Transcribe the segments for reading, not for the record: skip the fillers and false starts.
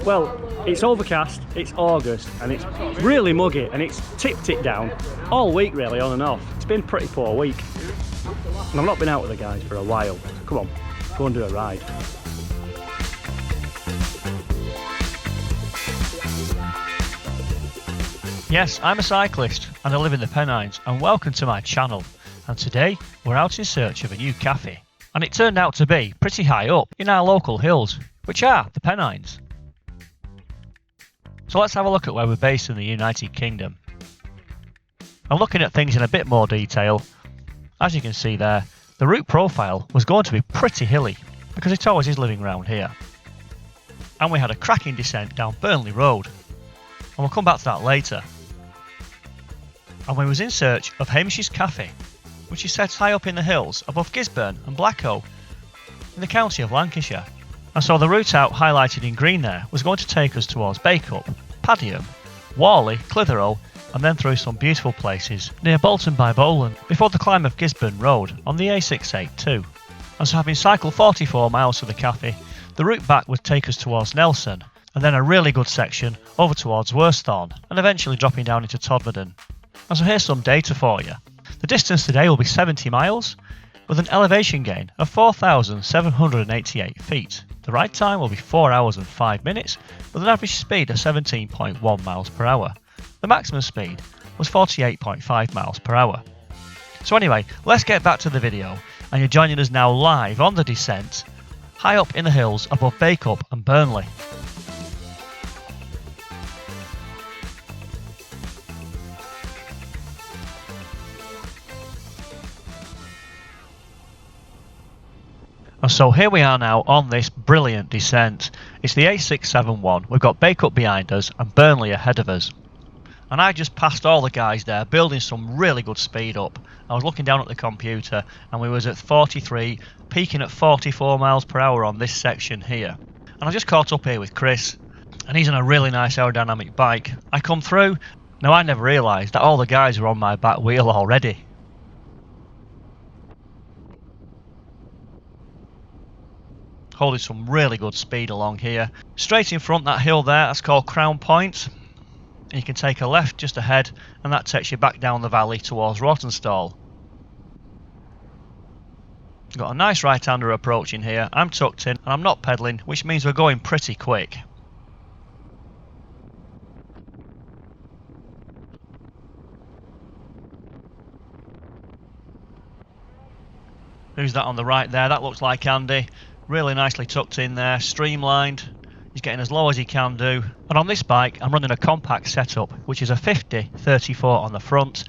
Well, it's overcast, it's August, and it's really muggy, and it's tipped it down all week really, on and off. It's been a pretty poor week. And I've not been out with the guys for a while. So come on, go and do a ride. Yes, I'm a cyclist and I live in the Pennines, and welcome to my channel. And today we're out in search of a new cafe, and it turned out to be pretty high up in our local hills, which are the Pennines. So let's have a look at where we're based in the United Kingdom. And looking at things in a bit more detail, as you can see there, the route profile was going to be pretty hilly, because it always is living round here. And we had a cracking descent down Burnley Road, and we'll come back to that later. And we was in search of Hamish's Cafe, which is set high up in the hills above Gisburn and Bacup in the county of Lancashire. And so the route out highlighted in green there was going to take us towards Bacup, Padiham, Worley, Clitheroe, and then through some beautiful places near Bolton by Bowland before the climb of Gisburn Road on the A682. And so having cycled 44 miles to the cafe, the route back would take us towards Nelson, and then a really good section over towards Worsthorne, and eventually dropping down into Todmorden. And so here's some data for you. The distance today will be 70 miles, with an elevation gain of 4,788 feet. The ride time will be 4 hours and 5 minutes, with an average speed of 17.1 miles per hour. The maximum speed was 48.5 miles per hour. So anyway, let's get back to the video, and you're joining us now live on the descent, high up in the hills above Bacup and Burnley. And so here we are now on this brilliant descent. It's the A671, we've got Bacup behind us and Burnley ahead of us. And I just passed all the guys there, building some really good speed up. I was looking down at the computer and we was at 43, peaking at 44 miles per hour on this section here. And I just caught up here with Chris, and he's on a really nice aerodynamic bike. I come through, now I never realised that all the guys were on my back wheel already. Holding some really good speed along here. Straight in front, that hill there, that's called Crown Point. And you can take a left just ahead, and that takes you back down the valley towards Rawtenstall. Got a nice right-hander approach in here. I'm tucked in and I'm not pedalling, which means we're going pretty quick. Who's that on the right there? That looks like Andy. Really nicely tucked in there, streamlined. He's getting as low as he can do. And on this bike, I'm running a compact setup, which is a 50/34 on the front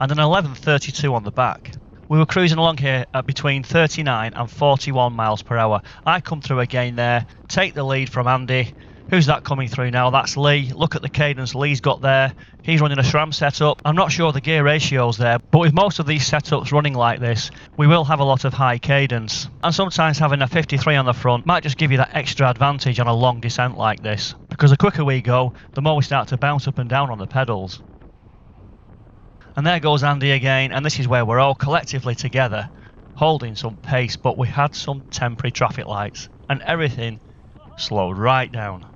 and an 11/32 on the back. We were cruising along here at between 39 and 41 miles per hour. I come through again there, take the lead from Andy. Who's that coming through now? That's Lee. Look at the cadence Lee's got there. He's running a SRAM setup. I'm not sure the gear ratio's there, but with most of these setups running like this, we will have a lot of high cadence. And sometimes having a 53 on the front might just give you that extra advantage on a long descent like this, because the quicker we go, the more we start to bounce up and down on the pedals. And there goes Andy again, and this is where we're all collectively together, holding some pace, but we had some temporary traffic lights, and everything slowed right down.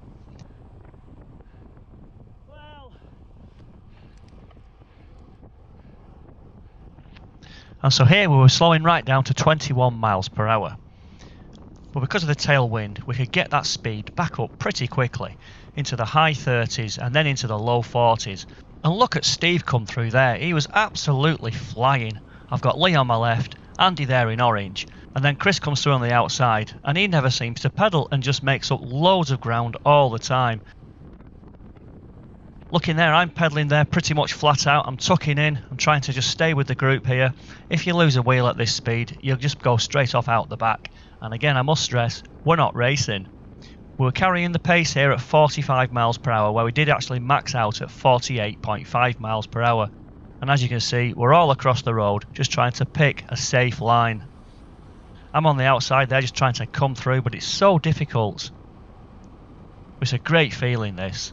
And so here we were slowing right down to 21 miles per hour. But because of the tailwind, we could get that speed back up pretty quickly into the high 30s and then into the low 40s. And look at Steve come through there. He was absolutely flying. I've got Lee on my left, Andy there in orange, and then Chris comes through on the outside, and he never seems to pedal and just makes up loads of ground all the time. Looking there, I'm pedalling there pretty much flat out. I'm tucking in, I'm trying to just stay with the group here. If you lose a wheel at this speed, you'll just go straight off out the back. And again, I must stress, we're not racing. We're carrying the pace here at 45 miles per hour, where we did actually max out at 48.5 miles per hour. And as you can see, we're all across the road, just trying to pick a safe line. I'm on the outside there, just trying to come through, but it's so difficult. It's a great feeling, this.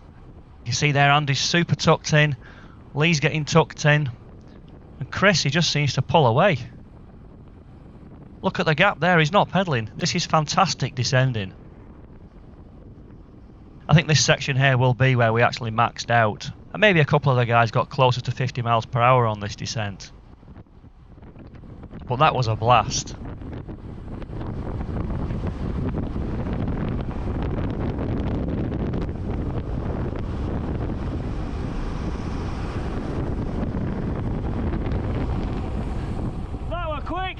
You can see there Andy's super tucked in, Lee's getting tucked in, and Chris, he just seems to pull away. Look at the gap there, he's not pedalling. This is fantastic descending. I think this section here will be where we actually maxed out. And maybe a couple of the guys got closer to 50 miles per hour on this descent. But that was a blast. That were quick!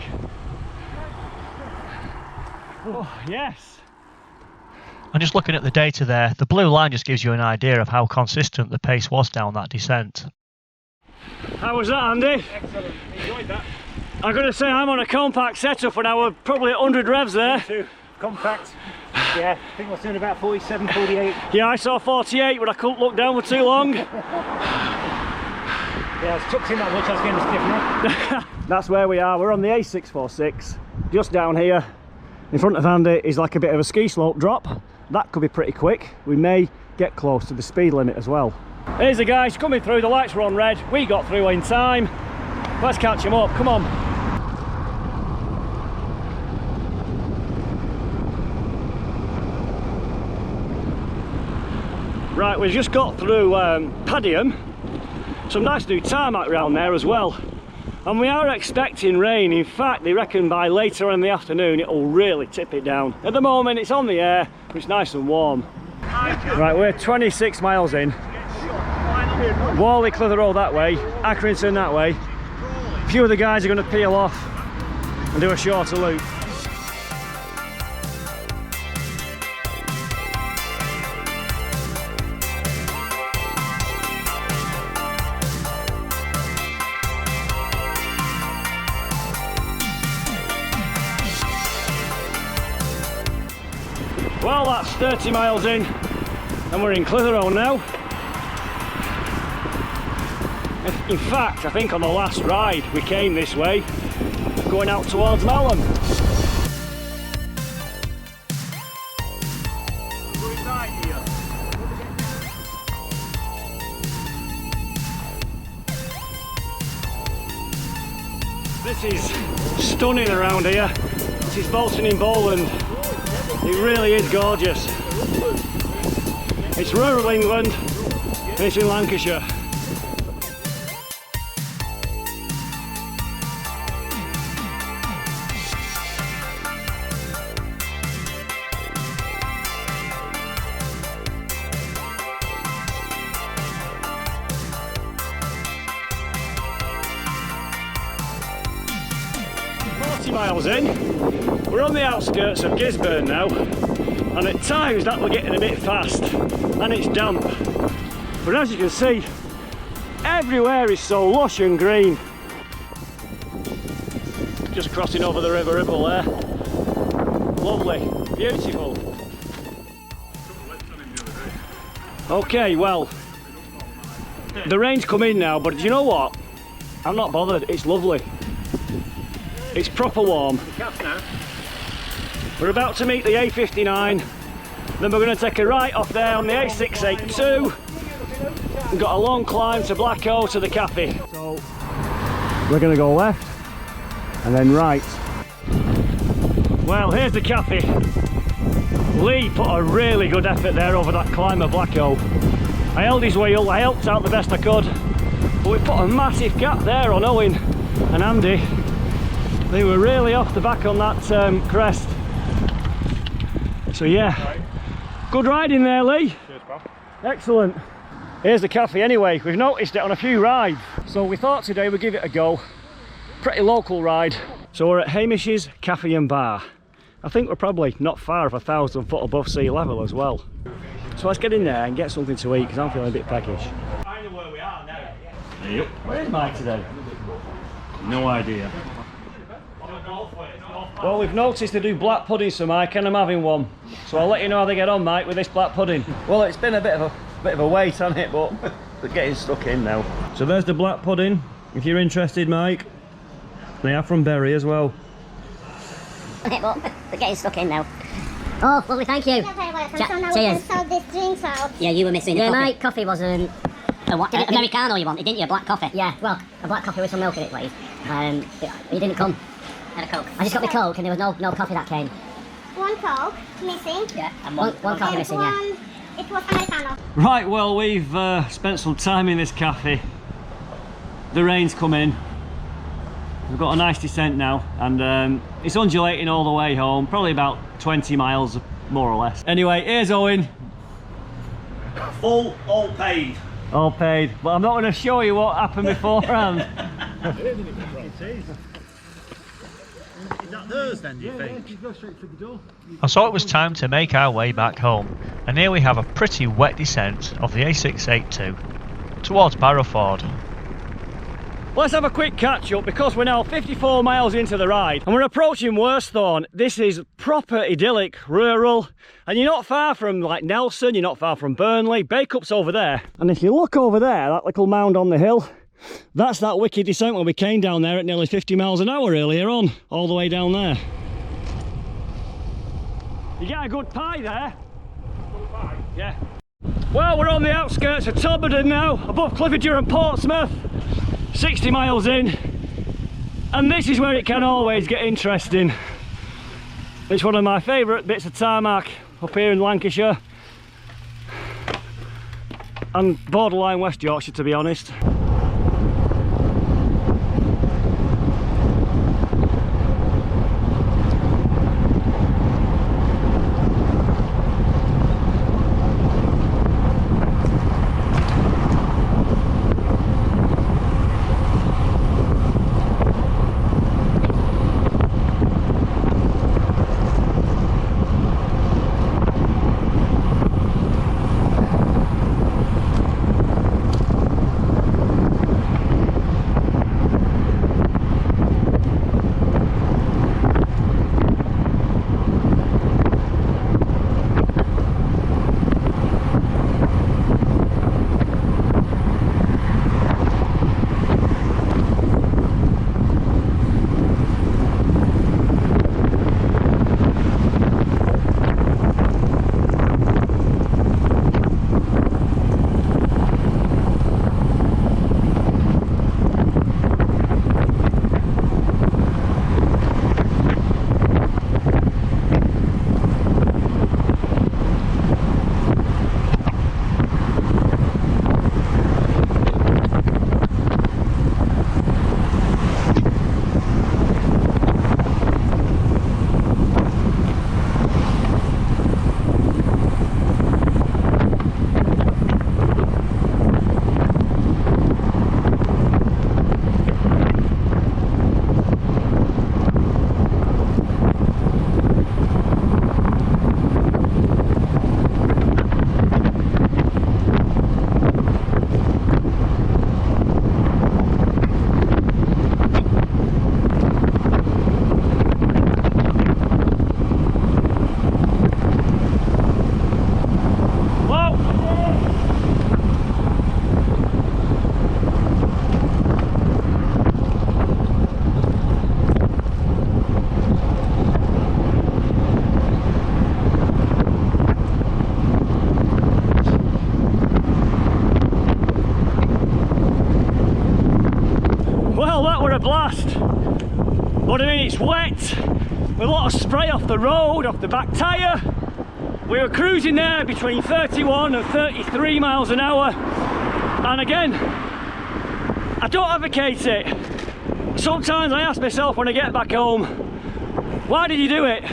Oh, yes! And just looking at the data there, the blue line just gives you an idea of how consistent the pace was down that descent. How was that, Andy? Excellent, enjoyed that. I'm going to say I'm on a compact setup and I were probably at 100 revs there. Me too. Compact. Yeah, I think I was doing about 47, 48. Yeah, I saw 48, but I couldn't look down for too long. Yeah, I was tucked in that much, I was getting a stiff neck. That's where we are. We're on the A646. Just down here, in front of Andy, is like a bit of a ski slope drop. That could be pretty quick. We may get close to the speed limit as well. Here's the guys coming through. The lights were on red. We got through in time. Let's catch them up. Come on. Right, we've just got through Padium. Some nice new tarmac around there as well. And we are expecting rain. In fact, they reckon by later on in the afternoon it'll really tip it down. At the moment it's on the air, but it's nice and warm. Right, we're 26 miles in. Whalley, Clitheroe that way, Accrington that way. A few of the guys are going to peel off and do a shorter loop. Well, that's 30 miles in and we're in Clitheroe now. In fact, I think on the last ride we came this way, going out towards Malham. This is stunning around here. This is Bolton in Bowland. It really is gorgeous. It's rural England and it's in Lancashire. Miles in, we're on the outskirts of Gisburn now, and at times that we're getting a bit fast and it's damp, but as you can see everywhere is so lush and green. Just crossing over the River Ribble there. Lovely, beautiful. Okay, well, the rain's come in now, but do you know what? I'm not bothered, it's lovely. It's proper warm. We're about to meet the A59, then we're going to take a right off there on the A682. We've got a long climb to Bacup to the cafe. So we're going to go left and then right. Well, here's the cafe. Lee put a really good effort there over that climb of Bacup. I held his wheel, I helped out the best I could, but we put a massive gap there on Owen and Andy. They were really off the back on that crest. So yeah, good riding there, Lee. Cheers, pal. Excellent. Here's the cafe anyway. We've noticed it on a few rides. So we thought today we'd give it a go. Pretty local ride. So we're at Hamish's Cafe and Bar. I think we're probably not far off 1,000 foot above sea level as well. So let's get in there and get something to eat because I'm feeling a bit peckish. I know where we are now. Yep. Where's Mike today? No idea. Well, we've noticed they do black pudding for Mike and I'm having one. So I'll let you know how they get on, Mike, with this black pudding. Well, it's been a bit of a wait, hasn't it, but they're getting stuck in now. So there's the black pudding, if you're interested, Mike. They are from Bury as well. But they're getting stuck in now. Oh, lovely, thank you. Cheers. Sort these drinks out. Yeah, you were missing the coffee. Mike, coffee wasn't... Americano you wanted, didn't you? A black coffee? Yeah, well, a black coffee with some milk in it, please. He didn't come. Had a Coke. I just got my Coke and there was no coffee that came. One Coke missing. Yeah, and one coffee missing, one It was Americano. Right, well, we've spent some time in this cafe. The rain's come in. We've got a nice descent now, and it's undulating all the way home, probably about 20 miles, more or less. Anyway, here's Owen. Full, all paid. All paid, but I'm not going to show you what happened beforehand. Is that theirs then, do you think? And so it was time to make our way back home, and here we have a pretty wet descent of the A682 towards Barrowford. Let's have a quick catch up because we're now 54 miles into the ride and we're approaching Worsthorne. This is proper idyllic, rural, and you're not far from like Nelson, you're not far from Burnley. Bacup's over there, and if you look over there, that little mound on the hill, that's that wicked descent when we came down there at nearly 50 miles an hour earlier on, all the way down there. You get a good pie there. Good pie? Yeah. Well, we're on the outskirts of Tobberden now, above Clitheroe and Portsmouth. 60 miles in, and this is where it can always get interesting. It's one of my favourite bits of tarmac up here in Lancashire and borderline West Yorkshire, to be honest. Blast, but I mean it's wet with a lot of spray off the road, off the back tyre. We were cruising there between 31 and 33 miles an hour, and again, I don't advocate it. Sometimes I ask myself when I get back home, why did you do it?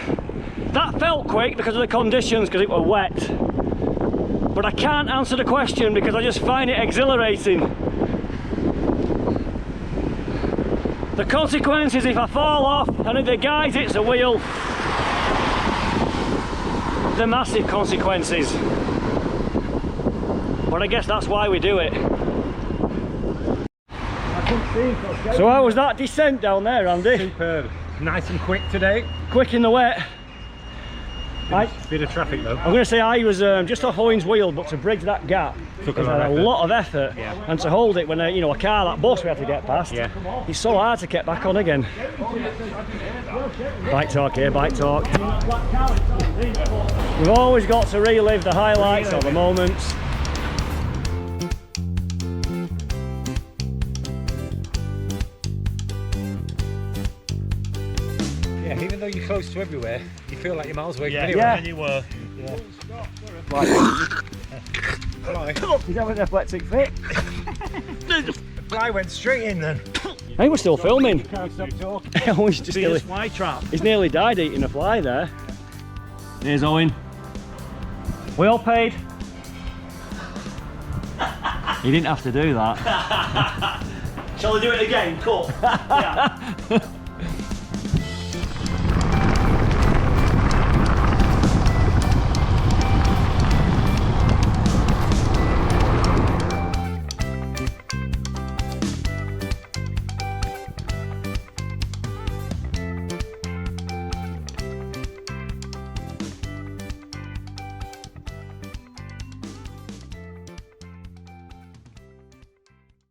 That felt quick because of the conditions, because it was wet, but I can't answer the question because I just find it exhilarating. The consequences if I fall off and if the guy hits a wheel, the massive consequences. But I guess that's why we do it. So how was that descent down there, Andy? Superb. Nice and quick today. Quick in the wet. Bit of traffic though. I'm going to say I was just off Owen's wheel, but to bridge that gap Took a lot of effort, yeah. And to hold it when you know, a car, that bus we had to get past, yeah. It's so hard to get back on again. Bike talk here, bike talk. We've always got to relive the highlights of the moments. Yeah, even though you're close close to everywhere, you feel like you're miles away from Yeah, anywhere. Yeah. and you were. Fly. He's having an epileptic fit. The fly went straight in then. Hey, we're still filming. Can't stop talking. Oh, he's just nearly, fly trap. he's nearly died eating a fly there. Here's Owen. We all paid. He didn't have to do that. Shall we do it again? Cool. Yeah.